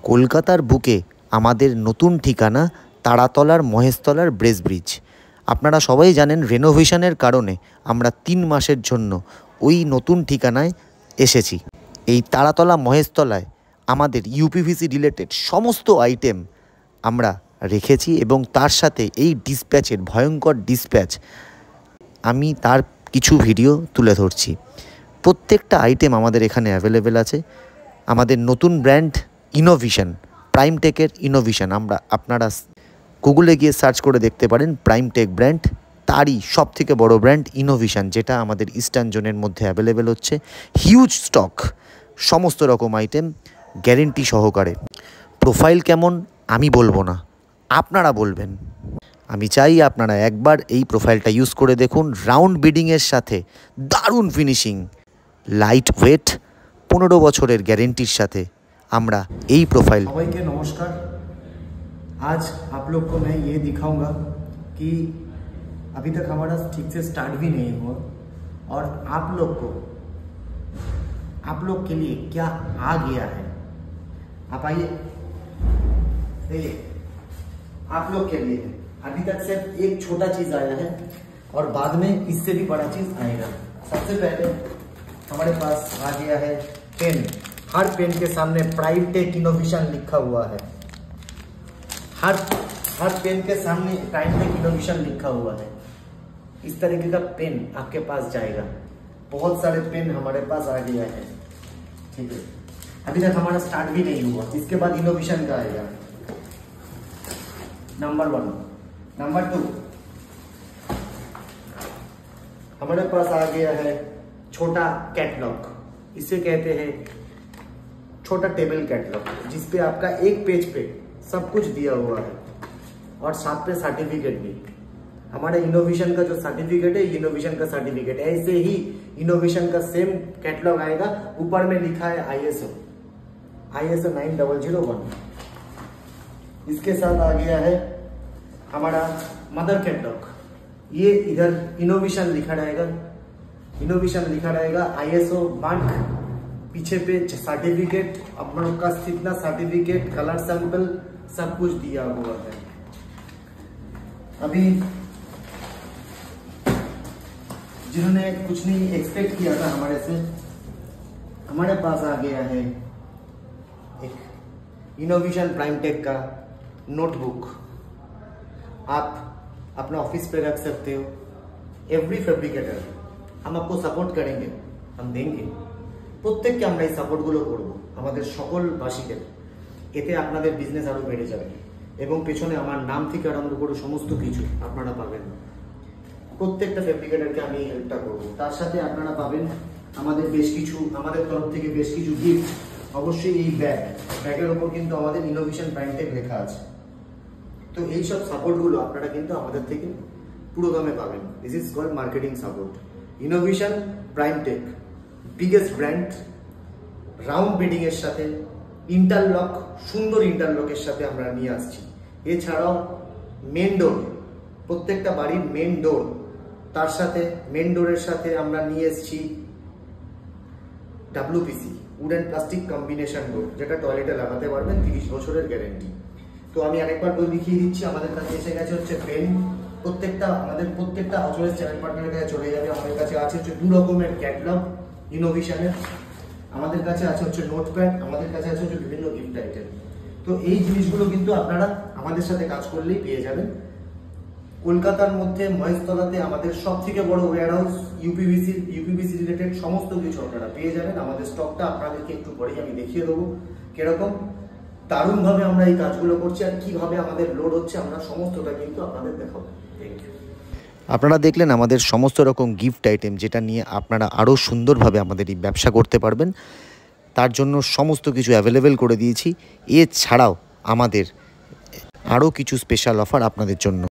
কলকাতার বুকে আমাদের নতুন ঠিকানা তারাতলার মহেশতলার ব্রেস ব্রিজ। আপনারা সবাই জানেন রেনোভেশনের কারণে আমরা 3 মাসের জন্য ওই নতুন ঠিকানায় এসেছি। এই তারাতলা মহেশতলায় আমাদের ইউপিভিসি রিলেটেড সমস্ত আইটেম আমরা রেখেছি এবং তার সাথে এই ডিসপ্যাচের ভয়ঙ্কর ডিসপ্যাচ আমি তার কিছু ভিডিও তুলে ধরছি। প্রত্যেকটা আইটেম আমাদের এখানে অ্যাভেলেবেল আছে। আমাদের নতুন ব্র্যান্ড ইনোভিশন, প্রাইমটেকের ইনোভিশন, আপনারা গুগলে গিয়ে সার্চ করে দেখতে পারেন প্রাইমটেক ব্র্যান্ড, তারই সবথেকে বড় ব্র্যান্ড ইনোভিশন, যেটা আমাদের ইস্টার্ন জোনের মধ্যে অ্যাভেলেবেল হচ্ছে। হিউজ স্টক, সমস্ত রকম আইটেম গ্যারেন্টি সহকারে। প্রোফাইল কেমন আমি বলবো না, আপনারা বলবেন। আমি চাই আপনারা একবার এই প্রোফাইলটা ইউজ করে দেখুন। রাউন্ড বিডিংয়ের সাথে দারুণ ফিনিশিং, লাইট ওয়েট, 15 বছরের গ্যারেন্টির সাথে আমরা এই প্রোফাইল। সবাইকে নমস্কার। आज आप लोग को मैं ये दिखाऊंगा कि अभी तक हमारा ठीक से स्टार्ट भी नहीं हुआ और आप लोग के लिए क्या आ गया है। आप आइए, आप लोग के लिए अभी तक सिर्फ एक छोटा चीज आया है और बाद में इससे भी बड़ा चीज आएगा। सबसे पहले हमारे पास आ गया है पेन। हर पेन के सामने प्राइमटेक इनोवेशन लिखा हुआ है। हर पेन के सामने प्राइमटेक इनोवेशन लिखा हुआ है। इस तरीके का पेन आपके पास जाएगा। बहुत सारे पेन हमारे पास आ गया है, ठीक है। अभी तक हमारा स्टार्ट भी नहीं हुआ, इसके बाद इनोवेशन का आएगा। नंबर 1। नंबर 2, हमारे पास आ गया है छोटा कैटलॉग। इसे कहते हैं छोटा टेबल कैटलॉग, जिसपे आपका एक पेज पे सब कुछ दिया हुआ है और साथ पे सर्टिफिकेट भी। हमारे इनोवेशन का जो सर्टिफिकेट है, इनोवेशन का सर्टिफिकेट है। ऐसे ही इनोवेशन का सेम कैटलॉग आएगा, ऊपर में लिखा है ISO 9001। इसके साथ आ गया है हमारा मदर कैटलॉग। ये इधर इनोवेशन लिखा रहेगा, ISO मार्क, पीछे पे सर्टिफिकेट, अपनों का कितना सर्टिफिकेट, कलर सैंपल, सब कुछ दिया हुआ है। अभी जिन्होंने कुछ नहीं एक्सपेक्ट किया था हमारे से, हमारे पास आ गया है एक इनोवेशन प्राइमटेक का नोटबुक। आप अपना ऑफिस पे रख सकते हो। एवरी फैब्रिकेटर हम आपको सपोर्ट करेंगे, हम देंगे। প্রত্যেককে আমরা এই সাপোর্টগুলো করব আমাদের সকল বাসীদের। এতে আপনাদের বিজনেস আরো বেড়ে যাবে এবং পেছনে আমার নাম থেকে আরম্ভ করে সমস্ত কিছু আপনারা পাবেন। প্রত্যেকটা ফ্যাব্রিকেটরকে আমি হেল্পটা করব। তার সাথে আপনারা পাবেন আমাদের তরফ থেকে বেশ কিছু গিফট। অবশ্যই এই ব্যাগের উপর কিন্তু আমাদের ইনোভেশন প্রাইমটেক লেখা আছে। তো এই সব সাপোর্টগুলো আপনারা কিন্তু আমাদের থেকে পুরো দামে পাবেন। This is called marketing support. Innovation Primetech biggest brand, round beading এর সাথে ইন্টারলক, সুন্দর ইন্টারলকের সাথে আমরা নিয়ে আসছি। এছাড়াও মেন ডোর, প্রত্যেকটা বাড়ির মেন ডোর, তার সাথে মেন ডোরের সাথে আমরা নিয়ে এসেছি WPC wood and plastic combination door, যেটা টয়লেটে লাগাতে পারবেন, 30 বছরের গ্যারেন্টি। তো আমি আরেকবার বই দেখিয়ে দিচ্ছি। আমাদের কাছে এসে গেছে হচ্ছে পেন। প্রত্যেকটা অচলের চ্যানেল পার্টনারের কাছে চলে যাবে। আমাদের কাছে আছে হচ্ছে 2 রকমের ক্যাটলগ ইনোভেশনের, আমাদের কাছে আছে হচ্ছে নোটপ্যাড, আমাদের কাছে আছে হচ্ছে বিভিন্ন গিফট আইটেম। তো এই জিনিসগুলো কিন্তু আপনারা আমাদের সাথে কাজ করলেই পেয়ে যাবেন। কলকাতার মধ্যে মহেশতলাতে আমাদের সব থেকে বড় ওয়্যারহাউস, ইউপিভিসি রিলেটেড সমস্ত কিছু আপনারা পেয়ে যাবেন। আমাদের স্টকটা আপনাদেরকে একটু পরেই আমি দেখিয়ে দেবো কিরকম দারুণভাবে আমরা এই কাজগুলো করছি আর কিভাবে আমাদের লোড হচ্ছে, আমরা সমস্তটা কিন্তু আপনাদের দেখাবো। Thank you. আপনারা দেখলেন আমাদের সমস্ত রকম গিফট আইটেম, যেটা নিয়ে আপনারা আরও সুন্দরভাবে আমাদের এই ব্যবসা করতে পারবেন। তার জন্য সমস্ত কিছু অ্যাভেলেবেল করে দিয়েছি। এছাড়াও আমাদের আরও কিছু স্পেশাল অফার আপনাদের জন্য।